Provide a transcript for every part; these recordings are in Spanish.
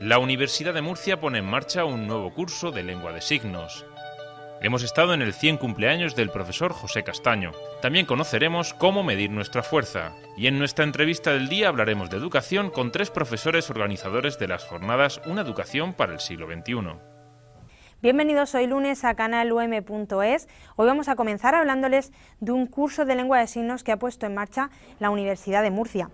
La Universidad de Murcia pone en marcha un nuevo curso de lengua de signos. Hemos estado en el 100 cumpleaños del profesor José Castaño. También conoceremos cómo medir nuestra fuerza. Y en nuestra entrevista del día hablaremos de educación con 3 profesores organizadores de las jornadas Una educación para el siglo XXI. Bienvenidos hoy lunes a canalum.es. Hoy vamos a comenzar hablándoles de un curso de lengua de signos que ha puesto en marcha la Universidad de Murcia.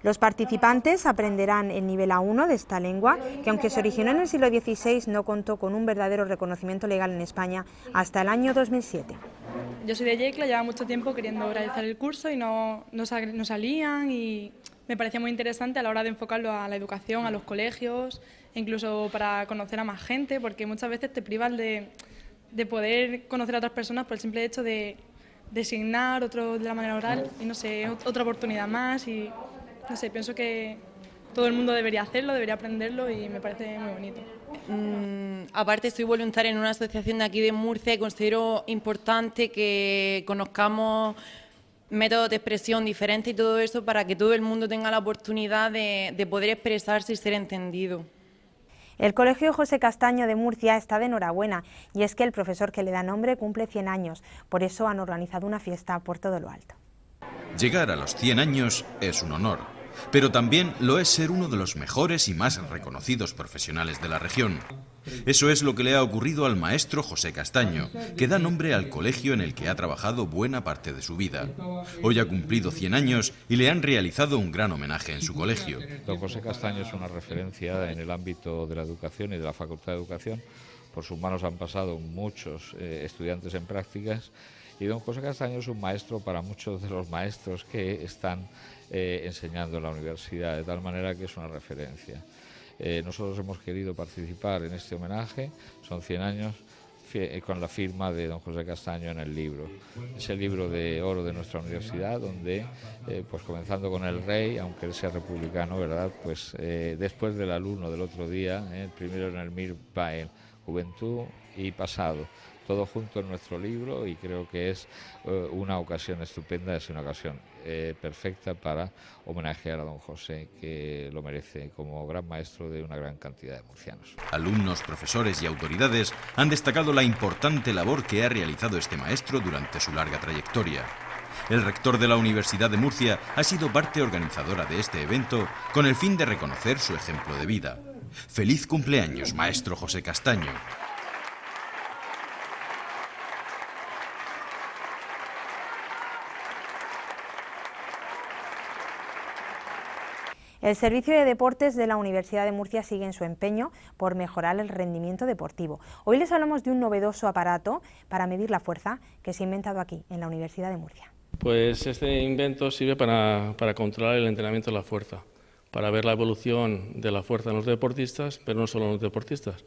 Los participantes aprenderán el nivel A1 de esta lengua, que aunque se originó en el siglo XVI, no contó con un verdadero reconocimiento legal en España hasta el año 2007. Yo soy de Yecla, llevaba mucho tiempo queriendo realizar el curso y no salían, y me parecía muy interesante a la hora de enfocarlo a la educación, a los colegios, e incluso para conocer a más gente, porque muchas veces te privas de poder conocer a otras personas por el simple hecho de designar otro de la manera oral, y no sé, otra oportunidad más, y no sé, pienso que todo el mundo debería hacerlo, debería aprenderlo, y me parece muy bonito. Aparte, soy voluntaria en una asociación de aquí de Murcia y considero importante que conozcamos métodos de expresión diferentes y todo eso para que todo el mundo tenga la oportunidad de poder expresarse y ser entendido. El Colegio José Castaño de Murcia está de enhorabuena, y es que el profesor que le da nombre cumple 100 años, por eso han organizado una fiesta por todo lo alto. Llegar a los 100 años es un honor, pero también lo es ser uno de los mejores y más reconocidos profesionales de la región. Eso es lo que le ha ocurrido al maestro José Castaño, que da nombre al colegio en el que ha trabajado buena parte de su vida. Hoy ha cumplido 100 años y le han realizado un gran homenaje en su colegio. Don José Castaño es una referencia en el ámbito de la educación y de la Facultad de Educación. Por sus manos han pasado muchos estudiantes en prácticas, y don José Castaño es un maestro para muchos de los maestros que están enseñando en la universidad, de tal manera que es una referencia. Nosotros hemos querido participar en este homenaje, son 100 años, con la firma de don José Castaño en el libro. Es el libro de oro de nuestra universidad, donde, pues comenzando con el rey, aunque él sea republicano, ¿verdad? Pues después del alumno del otro día, el primero en el Mir Bael, juventud y pasado, todo junto en nuestro libro, y creo que es una ocasión estupenda, es una ocasión perfecta para homenajear a don José, que lo merece como gran maestro de una gran cantidad de murcianos. Alumnos, profesores y autoridades han destacado la importante labor que ha realizado este maestro durante su larga trayectoria. El rector de la Universidad de Murcia ha sido parte organizadora de este evento con el fin de reconocer su ejemplo de vida. ¡Feliz cumpleaños, maestro José Castaño! El Servicio de Deportes de la Universidad de Murcia sigue en su empeño por mejorar el rendimiento deportivo. Hoy les hablamos de un novedoso aparato para medir la fuerza que se ha inventado aquí, en la Universidad de Murcia. Pues este invento sirve para controlar el entrenamiento de la fuerza, para ver la evolución de la fuerza en los deportistas, pero no solo en los deportistas,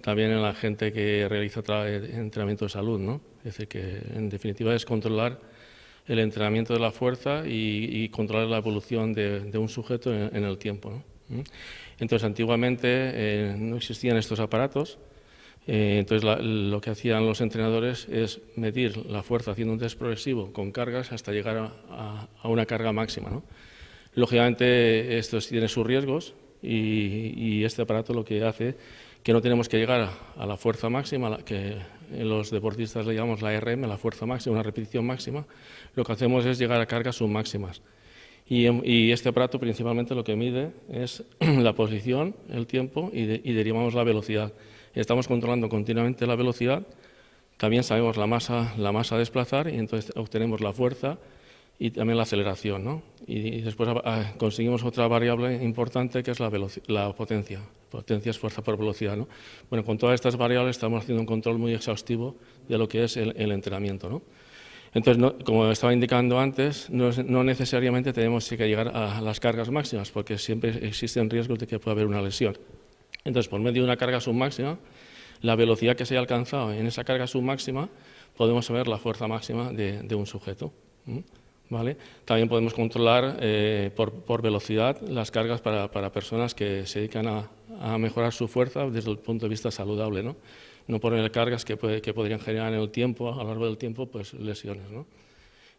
también en la gente que realiza entrenamiento de salud, ¿no? Es decir, que en definitiva es controlar el entrenamiento de la fuerza y controlar la evolución de un sujeto en el tiempo, ¿no? Entonces, antiguamente no existían estos aparatos, entonces lo que hacían los entrenadores es medir la fuerza haciendo un test progresivo con cargas hasta llegar a una carga máxima, ¿no? Lógicamente, esto tiene sus riesgos, y este aparato lo que hace que no tenemos que llegar a la fuerza máxima, que los deportistas le llamamos la RM, la fuerza máxima, una repetición máxima. Lo que hacemos es llegar a cargas submáximas. Y este aparato principalmente lo que mide es la posición, el tiempo y derivamos la velocidad. Estamos controlando continuamente la velocidad, también sabemos la masa a desplazar, y entonces obtenemos la fuerza y también la aceleración, ¿no? Y después conseguimos otra variable importante, que es la potencia. Potencia es fuerza por velocidad, ¿no? Bueno, con todas estas variables estamos haciendo un control muy exhaustivo de lo que es el entrenamiento, ¿no? Entonces, como estaba indicando antes, no necesariamente tenemos que llegar a las cargas máximas, porque siempre existen riesgos de que pueda haber una lesión. Entonces, por medio de una carga submáxima, la velocidad que se haya alcanzado en esa carga submáxima, podemos saber la fuerza máxima de un sujeto, ¿vale? También podemos controlar por velocidad las cargas para personas que se dedican a mejorar su fuerza desde el punto de vista saludable, ¿no? No poner cargas que podrían generar en el tiempo, a lo largo del tiempo, pues lesiones, ¿no?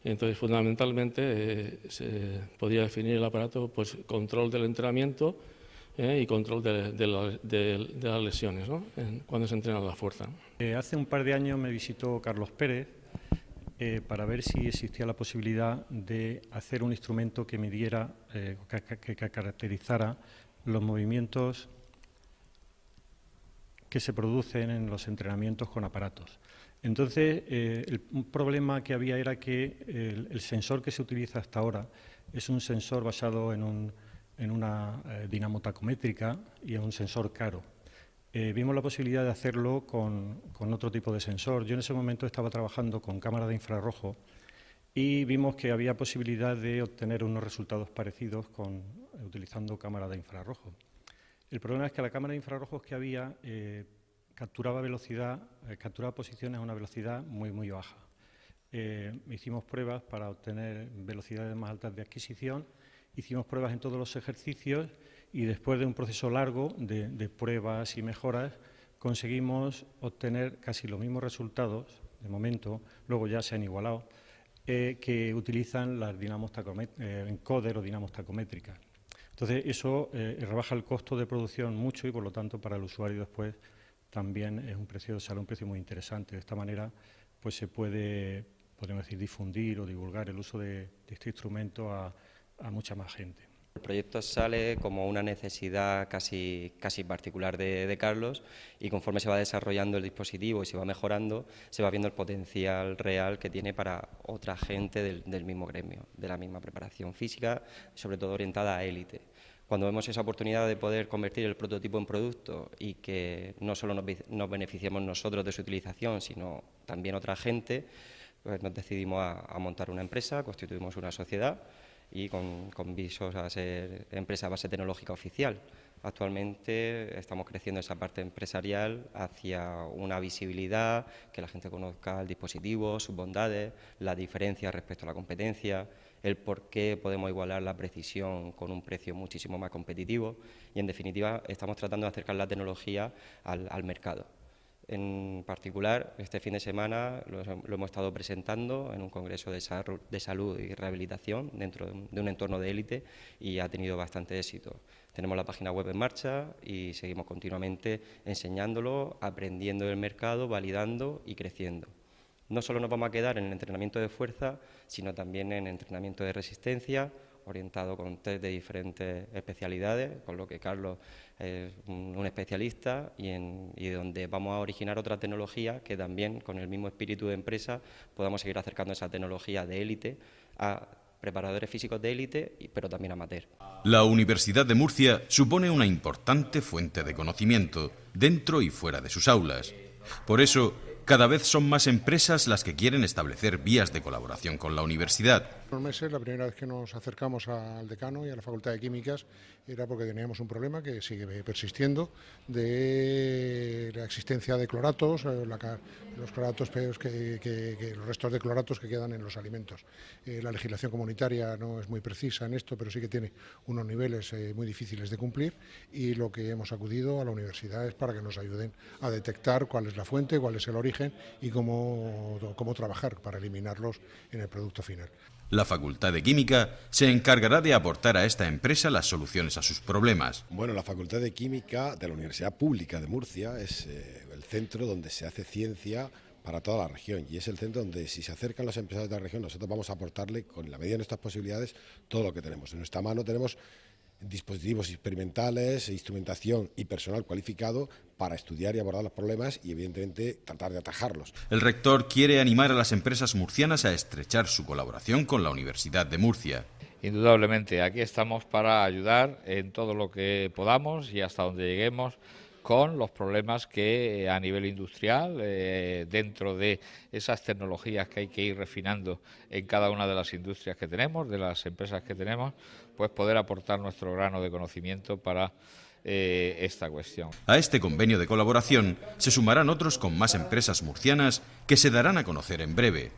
Entonces, fundamentalmente, se podría definir el aparato, pues control del entrenamiento, y control de las lesiones, ¿no? Cuando se entrena la fuerza. Hace un par de años me visitó Carlos Pérez para ver si existía la posibilidad de hacer un instrumento que midiera, que caracterizara los movimientos que se producen en los entrenamientos con aparatos. Entonces, un problema que había era que el sensor que se utiliza hasta ahora es un sensor basado en una dinamo tacométrica y es un sensor caro. Vimos la posibilidad de hacerlo con otro tipo de sensor. Yo en ese momento estaba trabajando con cámara de infrarrojo y vimos que había posibilidad de obtener unos resultados parecidos utilizando cámara de infrarrojo. El problema es que la cámara de infrarrojos que había capturaba posiciones a una velocidad muy, muy baja. Hicimos pruebas para obtener velocidades más altas de adquisición, hicimos pruebas en todos los ejercicios y después de un proceso largo de pruebas y mejoras conseguimos obtener casi los mismos resultados, de momento, luego ya se han igualado, que utilizan las dinamos encoder o dinamos tacométricas. Entonces eso rebaja el costo de producción mucho y por lo tanto para el usuario después también sale un precio muy interesante. De esta manera pues se puede, podemos decir, difundir o divulgar el uso de este instrumento a mucha más gente. El proyecto sale como una necesidad casi particular de Carlos y conforme se va desarrollando el dispositivo y se va mejorando, se va viendo el potencial real que tiene para otra gente del mismo gremio, de la misma preparación física, sobre todo orientada a élite. Cuando vemos esa oportunidad de poder convertir el prototipo en producto y que no solo nos beneficiemos nosotros de su utilización, sino también otra gente, pues nos decidimos a montar una empresa, constituimos una sociedad y con visos a ser empresa base tecnológica oficial. Actualmente estamos creciendo esa parte empresarial hacia una visibilidad, que la gente conozca el dispositivo, sus bondades, la diferencia respecto a la competencia, el por qué podemos igualar la precisión con un precio muchísimo más competitivo y, en definitiva, estamos tratando de acercar la tecnología al mercado. En particular, este fin de semana lo hemos estado presentando en un congreso de salud y rehabilitación dentro de un entorno de élite y ha tenido bastante éxito. Tenemos la página web en marcha y seguimos continuamente enseñándolo, aprendiendo del mercado, validando y creciendo. No solo nos vamos a quedar en el entrenamiento de fuerza, sino también en entrenamiento de resistencia, orientado con test de diferentes especialidades, con lo que Carlos es un especialista y donde vamos a originar otra tecnología que también, con el mismo espíritu de empresa, podamos seguir acercando esa tecnología de élite a preparadores físicos de élite, pero también amateur. La Universidad de Murcia supone una importante fuente de conocimiento, dentro y fuera de sus aulas. Por eso, cada vez son más empresas las que quieren establecer vías de colaboración con la universidad. Unos meses, la primera vez que nos acercamos al decano y a la Facultad de Químicas era porque teníamos un problema que sigue persistiendo de la existencia de cloratos, los cloratos los restos de cloratos que quedan en los alimentos. La legislación comunitaria no es muy precisa en esto, pero sí que tiene unos niveles muy difíciles de cumplir y lo que hemos acudido a la universidad es para que nos ayuden a detectar cuál es la fuente, cuál es el origen y cómo trabajar para eliminarlos en el producto final. La Facultad de Química se encargará de aportar a esta empresa las soluciones a sus problemas. Bueno, la Facultad de Química de la Universidad Pública de Murcia es el centro donde se hace ciencia para toda la región y es el centro donde, si se acercan los empresarios de la región, nosotros vamos a aportarle, con la medida de nuestras posibilidades, todo lo que tenemos. En nuestra mano tenemos dispositivos experimentales, instrumentación y personal cualificado para estudiar y abordar los problemas y, evidentemente, tratar de atajarlos. El rector quiere animar a las empresas murcianas a estrechar su colaboración con la Universidad de Murcia. Indudablemente, aquí estamos para ayudar en todo lo que podamos y hasta donde lleguemos con los problemas que a nivel industrial, dentro de esas tecnologías que hay que ir refinando en cada una de las industrias que tenemos, de las empresas que tenemos, pues poder aportar nuestro grano de conocimiento para esta cuestión. A este convenio de colaboración se sumarán otros con más empresas murcianas que se darán a conocer en breve.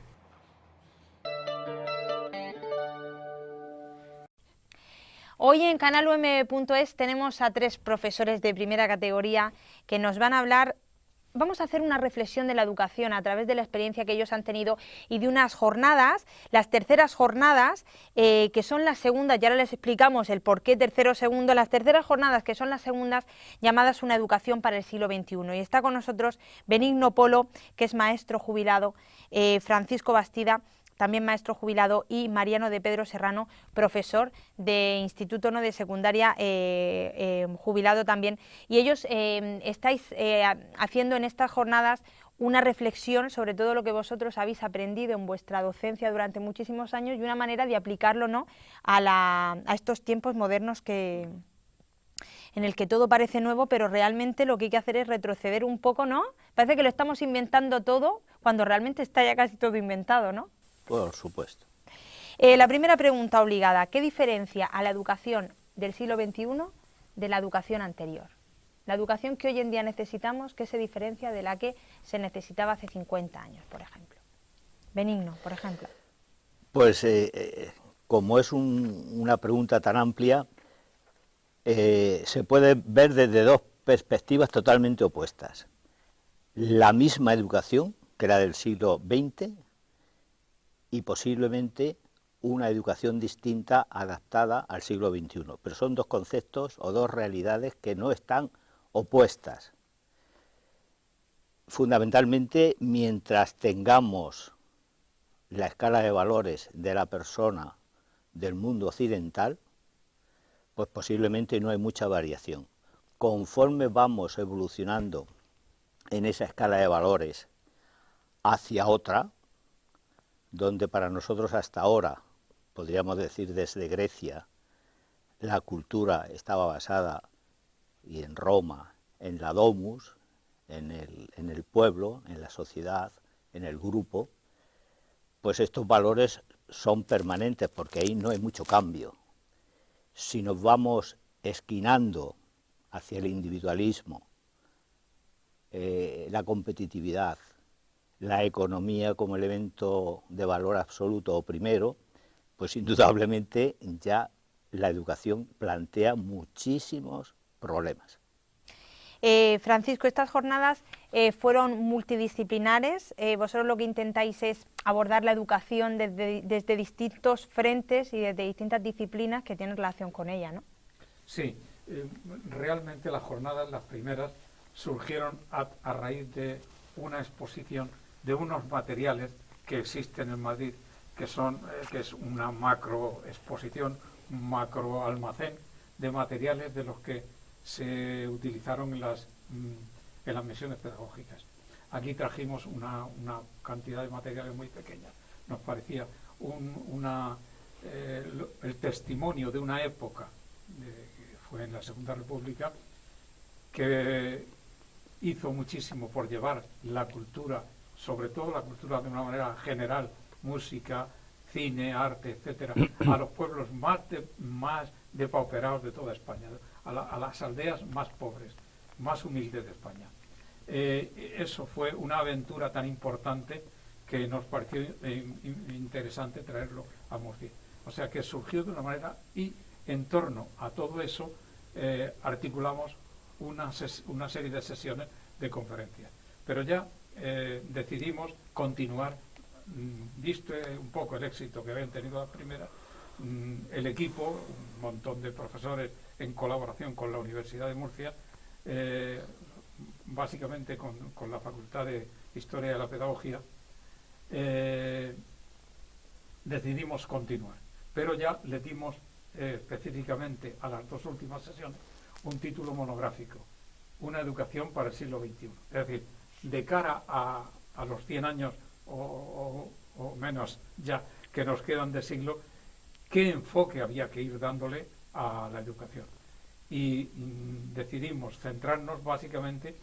Hoy en canalum.es tenemos a 3 profesores de primera categoría que nos van a hablar vamos a hacer una reflexión de la educación a través de la experiencia que ellos han tenido y de unas jornadas, las terceras jornadas, que son las segundas, y ahora les explicamos el por qué tercero o segundo, las terceras jornadas que son las segundas, llamadas Una educación para el siglo XXI. Y está con nosotros Benigno Polo, que es maestro jubilado, Francisco Bastida, también maestro jubilado, y Mariano de Pedro Serrano, profesor de Instituto No de Secundaria, jubilado también. Y ellos estáis haciendo en estas jornadas una reflexión sobre todo lo que vosotros habéis aprendido en vuestra docencia durante muchísimos años y una manera de aplicarlo, ¿no?, a estos tiempos modernos en el que todo parece nuevo, pero realmente lo que hay que hacer es retroceder un poco, ¿no? Parece que lo estamos inventando todo cuando realmente está ya casi todo inventado, ¿no? Por supuesto. La primera pregunta obligada, ¿qué diferencia a la educación del siglo XXI de la educación anterior? La educación que hoy en día necesitamos, ¿qué se diferencia de la que se necesitaba hace 50 años, por ejemplo? Benigno, por ejemplo. Pues como es una pregunta tan amplia, se puede ver desde dos perspectivas totalmente opuestas. La misma educación, que era del siglo XX, y posiblemente una educación distinta adaptada al siglo XXI. Pero son dos conceptos o dos realidades que no están opuestas. Fundamentalmente, mientras tengamos la escala de valores de la persona del mundo occidental, pues posiblemente no hay mucha variación. Conforme vamos evolucionando en esa escala de valores hacia otra, donde para nosotros hasta ahora, podríamos decir desde Grecia, la cultura estaba basada, y en Roma, en la domus, en el pueblo, en la sociedad, en el grupo, pues estos valores son permanentes porque ahí no hay mucho cambio. Si nos vamos esquinando hacia el individualismo, la competitividad, la economía como elemento de valor absoluto o primero, pues indudablemente ya la educación plantea muchísimos problemas. Francisco, estas jornadas fueron multidisciplinares. Vosotros lo que intentáis es abordar la educación desde distintos frentes y desde distintas disciplinas que tienen relación con ella, ¿no? Sí, realmente las jornadas, las primeras, surgieron a raíz de una exposición de unos materiales que existen en Madrid, que es una macro exposición, un macro almacén de materiales de los que se utilizaron en las misiones pedagógicas. Aquí trajimos una cantidad de materiales muy pequeña. Nos parecía el testimonio de una época, que fue en la Segunda República, que hizo muchísimo por llevar la cultura, sobre todo la cultura de una manera general, música, cine, arte, etcétera, a los pueblos más depauperados de toda España, a las aldeas más pobres, más humildes de España. Eso fue una aventura tan importante que nos pareció interesante traerlo a Murcia. O sea que surgió de una manera y en torno a todo eso articulamos una serie de sesiones de conferencias. Pero ya decidimos continuar, visto un poco el éxito que habían tenido las primeras, el equipo, un montón de profesores en colaboración con la Universidad de Murcia, básicamente con la Facultad de Historia de la Pedagogía, decidimos continuar. Pero ya le dimos específicamente a las dos últimas sesiones un título monográfico, Una educación para el siglo XXI. Es decir, de cara a los 100 años o menos ya que nos quedan de siglo, qué enfoque había que ir dándole a la educación. Y decidimos centrarnos básicamente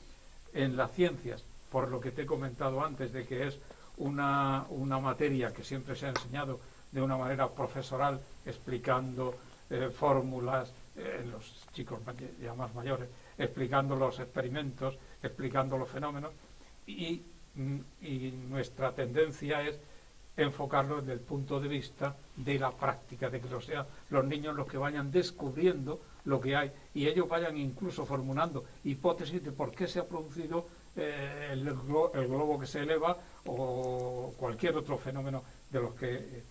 en las ciencias, por lo que te he comentado antes, de que es una materia que siempre se ha enseñado de una manera profesoral, explicando fórmulas, los chicos ya más mayores, explicando los experimentos, explicando los fenómenos, y nuestra tendencia es enfocarlo desde el punto de vista de la práctica, de que sean los niños los que vayan descubriendo lo que hay y ellos vayan incluso formulando hipótesis de por qué se ha producido el globo que se eleva o cualquier otro fenómeno de los que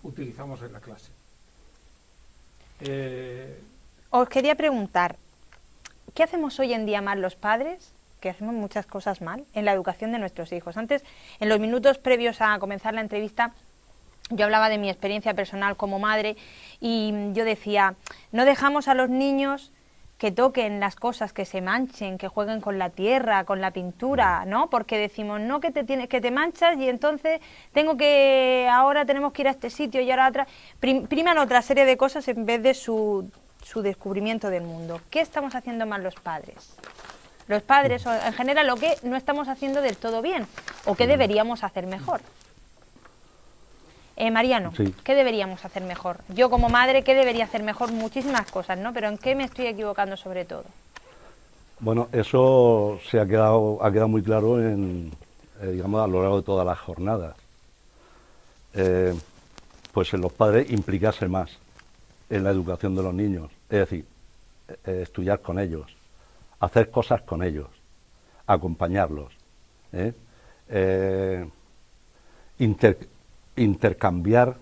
utilizamos en la clase. Os quería preguntar, ¿qué hacemos hoy en día mal los padres? Que hacemos muchas cosas mal en la educación de nuestros hijos. Antes, en los minutos previos a comenzar la entrevista, yo hablaba de mi experiencia personal como madre y yo decía, no dejamos a los niños que toquen las cosas, que se manchen, que jueguen con la tierra, con la pintura, ¿no? Porque decimos, no, que te manchas y entonces ahora tenemos que ir a este sitio y ahora a otra. Priman otra serie de cosas en vez de su descubrimiento del mundo. ¿Qué estamos haciendo mal los padres? Los padres, o en general, lo que no estamos haciendo del todo bien, o qué deberíamos hacer mejor. Mariano, sí. ¿Qué deberíamos hacer mejor? Yo como madre, ¿qué debería hacer mejor? Muchísimas cosas, ¿no? Pero ¿en qué me estoy equivocando sobre todo? Bueno, eso ha quedado muy claro digamos, a lo largo de todas las jornadas. Pues en los padres implicarse más en la educación de los niños, es decir, estudiar con ellos, hacer cosas con ellos, acompañarlos, intercambiar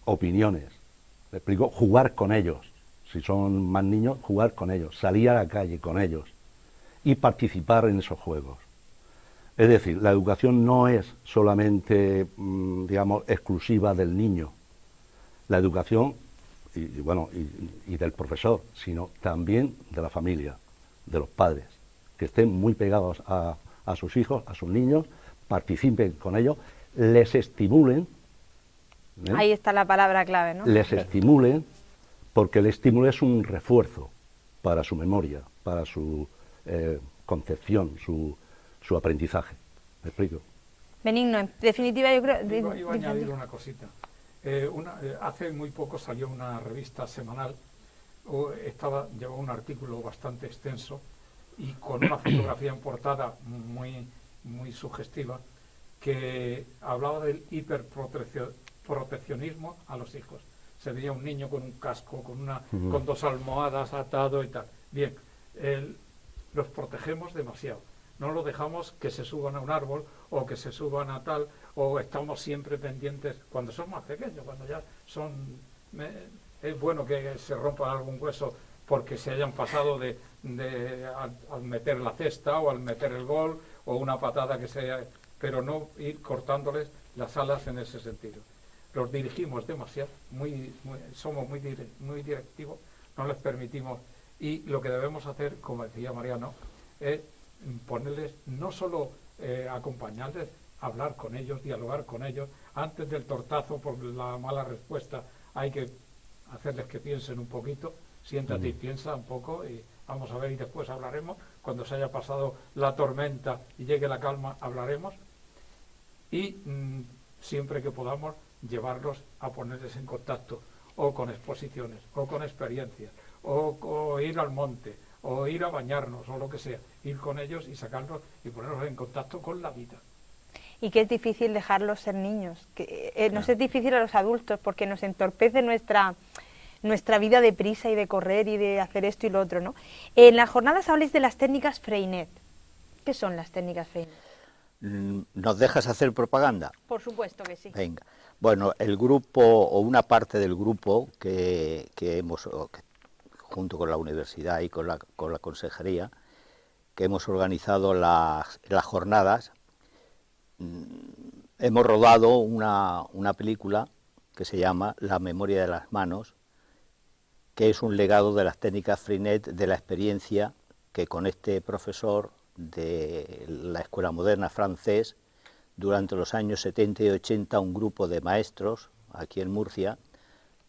opiniones, ¿me explico? Jugar con ellos, si son más niños, jugar con ellos, salir a la calle con ellos y participar en esos juegos. Es decir, la educación no es solamente, digamos, exclusiva del niño, la educación y del profesor, sino también de la familia, de los padres, que estén muy pegados a sus hijos, a sus niños, participen con ellos, les estimulen. Ahí está la palabra clave, ¿no? Les estimulen, porque el estímulo es un refuerzo para su memoria, para su concepción, su aprendizaje. ¿Me explico? Benigno, en definitiva yo creo... Iba a añadir una cosita. Hace muy poco salió una revista semanal, llevaba un artículo bastante extenso y con una fotografía en portada muy sugestiva, que hablaba del hiperproteccionismo a los hijos. Se veía un niño con un casco, con 2 almohadas atado y tal. Bien, los protegemos demasiado. No los dejamos que se suban a un árbol o que se suban a tal, o estamos siempre pendientes cuando son más pequeños, cuando ya son... es bueno que se rompa algún hueso porque se hayan pasado al meter la cesta o al meter el gol o una patada que sea... pero no ir cortándoles las alas en ese sentido. Los dirigimos demasiado, somos muy directivos, no les permitimos, y lo que debemos hacer, como decía Mariano, es ponerles, no solo acompañarles, hablar con ellos, dialogar con ellos, antes del tortazo por la mala respuesta hay que hacerles que piensen un poquito, siéntate y piensa un poco y vamos a ver y después hablaremos, cuando se haya pasado la tormenta y llegue la calma hablaremos. Y siempre que podamos llevarlos a ponerles en contacto o con exposiciones o con experiencias o ir al monte o ir a bañarnos o lo que sea, ir con ellos y sacarlos y ponerlos en contacto con la vida. Y que es difícil dejarlos ser niños, que nos es difícil a los adultos porque nos entorpece nuestra vida de prisa y de correr y de hacer esto y lo otro, ¿no? En las jornadas habléis de las técnicas Freinet. ¿Qué son las técnicas Freinet? ¿Nos dejas hacer propaganda? Por supuesto que sí. Venga. Bueno, el grupo o una parte del grupo que junto con la universidad y con la consejería, que hemos organizado las jornadas, hemos rodado una película que se llama La memoria de las manos, que es un legado de las técnicas Freinet, de la experiencia que con este profesor de la Escuela Moderna francés, durante los años 70 y 80, un grupo de maestros aquí en Murcia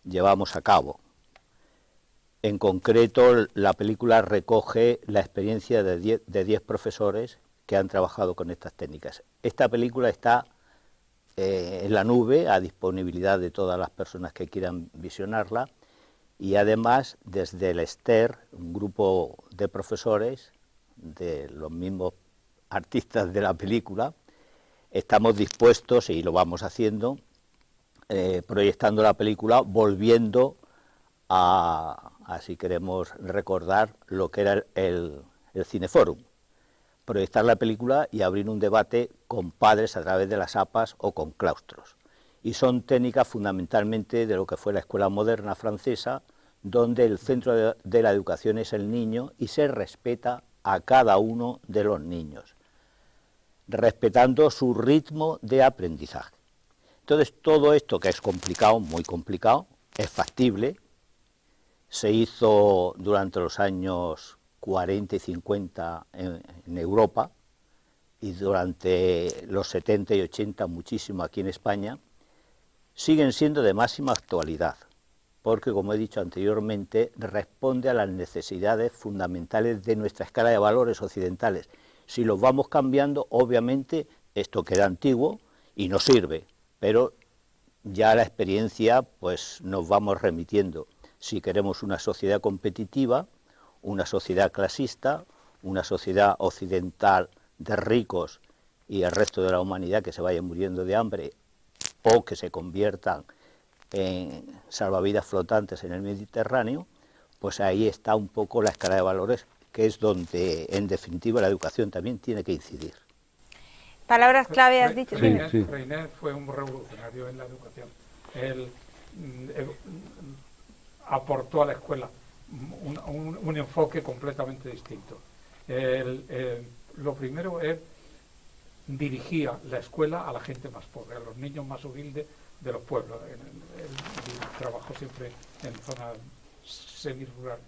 llevamos a cabo. En concreto, la película recoge la experiencia de 10 profesores que han trabajado con estas técnicas. Esta película está en la nube, a disponibilidad de todas las personas que quieran visionarla, y además desde el ESTER, un grupo de profesores, de los mismos artistas de la película, estamos dispuestos, y lo vamos haciendo, proyectando la película, volviendo a si queremos recordar, lo que era el Cineforum, proyectar la película y abrir un debate con padres a través de las APAs o con claustros. Y son técnicas fundamentalmente de lo que fue la escuela moderna francesa, donde el centro de la educación es el niño y se respeta a cada uno de los niños, respetando su ritmo de aprendizaje. Entonces, todo esto que es complicado, muy complicado, es factible. Se hizo durante los años 40 y 50 en Europa y durante los 70 y 80 muchísimo aquí en España. Siguen siendo de máxima actualidad, porque, como he dicho anteriormente, responde a las necesidades fundamentales de nuestra escala de valores occidentales. Si los vamos cambiando, obviamente, esto queda antiguo y no sirve, pero ya la experiencia pues nos vamos remitiendo. Si queremos una sociedad competitiva, una sociedad clasista, una sociedad occidental de ricos y el resto de la humanidad que se vaya muriendo de hambre o que se conviertan en salvavidas flotantes en el Mediterráneo, pues ahí está un poco la escala de valores, que es donde, en definitiva, la educación también tiene que incidir. Palabras clave has dicho. Freinet fue un revolucionario en la educación. Él aportó a la escuela un enfoque completamente distinto. Lo primero es dirigía la escuela a la gente más pobre, a los niños más humildes de los pueblos. Él trabajó siempre en zonas semirurales.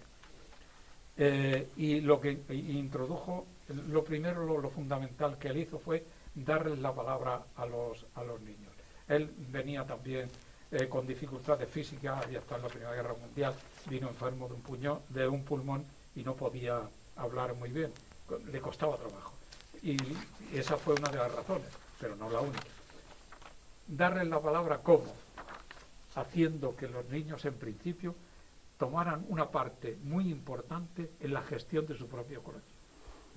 Y lo que introdujo, lo primero, lo fundamental que él hizo fue darles la palabra a los niños. Él venía también con dificultades físicas, había estado en la Primera Guerra Mundial, vino enfermo de un pulmón y no podía hablar muy bien, le costaba trabajo. Y esa fue una de las razones, pero no la única. Darles la palabra ¿cómo? Haciendo que los niños en principio tomaran una parte muy importante en la gestión de su propio colegio,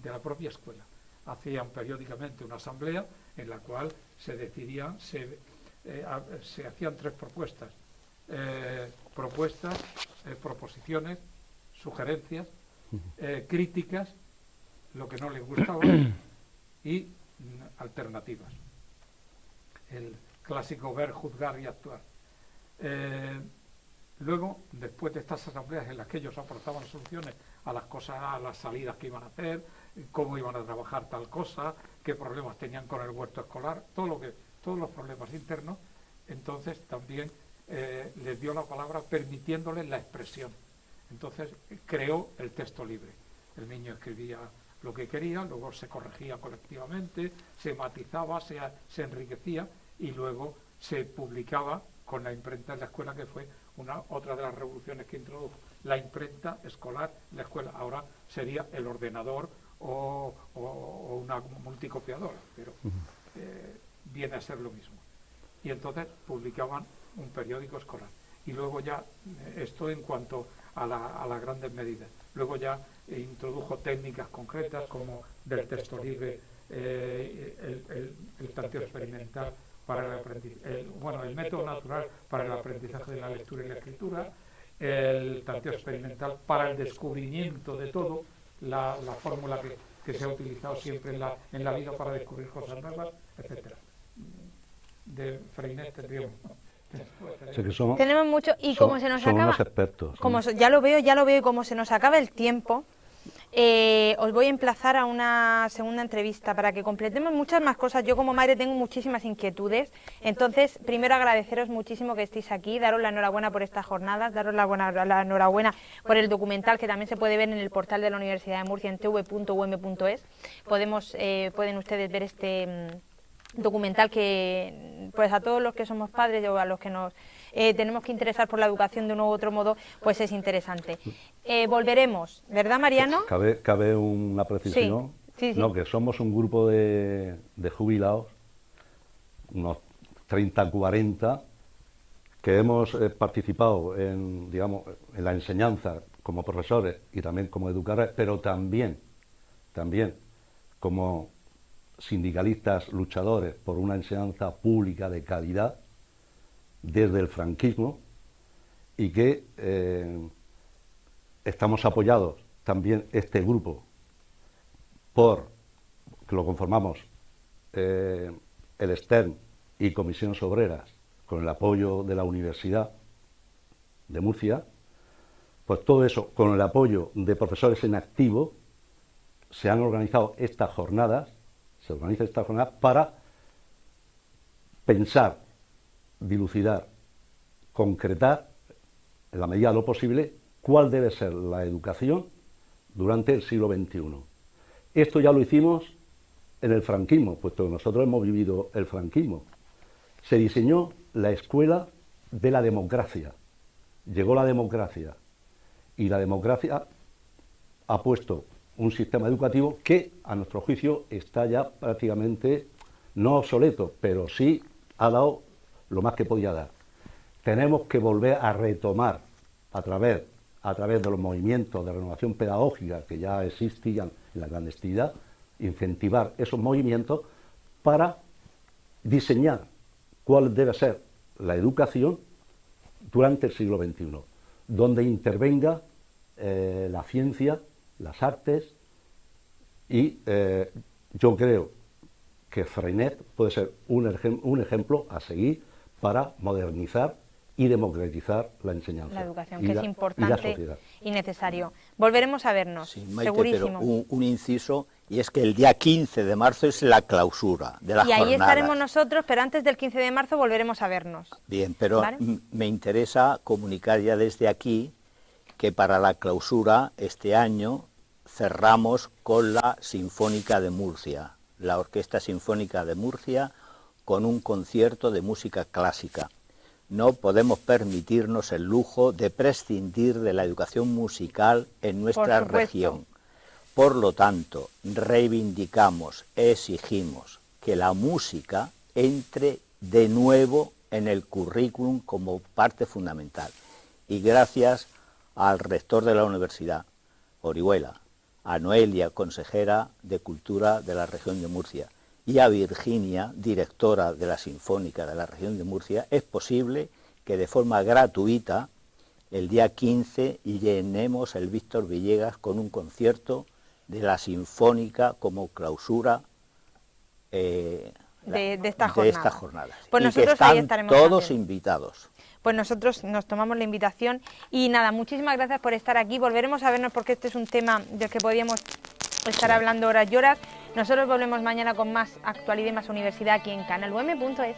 de la propia escuela. Hacían periódicamente una asamblea en la cual se decidían, se hacían 3 propuestas. Proposiciones, sugerencias, críticas, lo que no les gustaba, y alternativas. El clásico ver, juzgar y actuar. Luego, después de estas asambleas en las que ellos aportaban soluciones a las cosas, a las salidas que iban a hacer, cómo iban a trabajar tal cosa, qué problemas tenían con el huerto escolar, todos los problemas internos, entonces también les dio la palabra permitiéndoles la expresión. Entonces creó el texto libre. El niño escribía lo que quería, luego se corregía colectivamente, se matizaba, se enriquecía y luego se publicaba con la imprenta en la escuela, que fue otra de las revoluciones que introdujo. La imprenta escolar, la escuela, ahora sería el ordenador o una multicopiadora, pero viene a ser lo mismo. Y entonces publicaban un periódico escolar. Y luego ya, esto en cuanto a las grandes medidas. Luego ya introdujo técnicas concretas como del texto libre, el tanteo experimental para el aprendizaje, el método natural para el aprendizaje de la lectura y la escritura, el tanteo experimental para el descubrimiento de todo, la fórmula que se ha utilizado siempre en la vida para descubrir cosas nuevas, etcétera. De Freinet tendríamos. Tenemos mucho y como se nos acaba, unos expertos, como ya lo veo y como se nos acaba el tiempo, os voy a emplazar a una segunda entrevista para que completemos muchas más cosas. Yo como madre tengo muchísimas inquietudes, entonces primero agradeceros muchísimo que estéis aquí, daros la enhorabuena por estas jornadas, daros la enhorabuena por el documental que también se puede ver en el portal de la Universidad de Murcia en tv.um.es. Pueden ustedes ver este documental que pues a todos los que somos padres o a los que nos tenemos que interesar por la educación de uno u otro modo, pues es interesante. Volveremos, ¿verdad, Mariano? Cabe una precisión, sí. No, que somos un grupo de jubilados, unos 30, 40, que hemos participado en la enseñanza como profesores y también como educadores, pero también como sindicalistas luchadores por una enseñanza pública de calidad desde el franquismo, y que estamos apoyados también este grupo por que lo conformamos el Stern y Comisiones Obreras, con el apoyo de la Universidad de Murcia, pues todo eso, con el apoyo de profesores en activo, se han organizado estas jornadas, para pensar, dilucidar, concretar, en la medida de lo posible, cuál debe ser la educación durante el siglo XXI. Esto ya lo hicimos en el franquismo, puesto que nosotros hemos vivido el franquismo. Se diseñó la escuela de la democracia. Llegó la democracia y la democracia ha puesto un sistema educativo que, a nuestro juicio, está ya prácticamente, no obsoleto, pero sí ha dado lo más que podía dar. Tenemos que volver a retomar a través de los movimientos de renovación pedagógica que ya existían en la clandestinidad, incentivar esos movimientos para diseñar cuál debe ser la educación durante el siglo XXI, donde intervenga la ciencia, las artes, y yo creo que Freinet puede ser un ejemplo a seguir para modernizar y democratizar la enseñanza. La educación, que es importante y necesario. Volveremos a vernos, sí, Maite, segurísimo. Pero un inciso, y es que el día 15 de marzo es la clausura de las jornadas. Y ahí estaremos nosotros, pero antes del 15 de marzo volveremos a vernos. Bien, pero ¿vale? Me interesa comunicar ya desde aquí que para la clausura este año cerramos con la Sinfónica de Murcia, la Orquesta Sinfónica de Murcia, con un concierto de música clásica. No podemos permitirnos el lujo de prescindir de la educación musical en nuestra región. Por lo tanto, reivindicamos, exigimos que la música entre de nuevo en el currículum como parte fundamental. Y gracias al rector de la universidad, Orihuela, a Noelia, consejera de Cultura de la región de Murcia, y a Virginia, directora de la Sinfónica de la región de Murcia, es posible que de forma gratuita el día 15 llenemos el Víctor Villegas con un concierto de la Sinfónica como clausura de estas jornadas. Pues y nosotros que están ahí estaremos todos también invitados. Pues nosotros nos tomamos la invitación y nada, muchísimas gracias por estar aquí. Volveremos a vernos porque este es un tema del que podríamos estar hablando horas y horas. Nosotros volvemos mañana con más actualidad y más universidad aquí en canalum.es.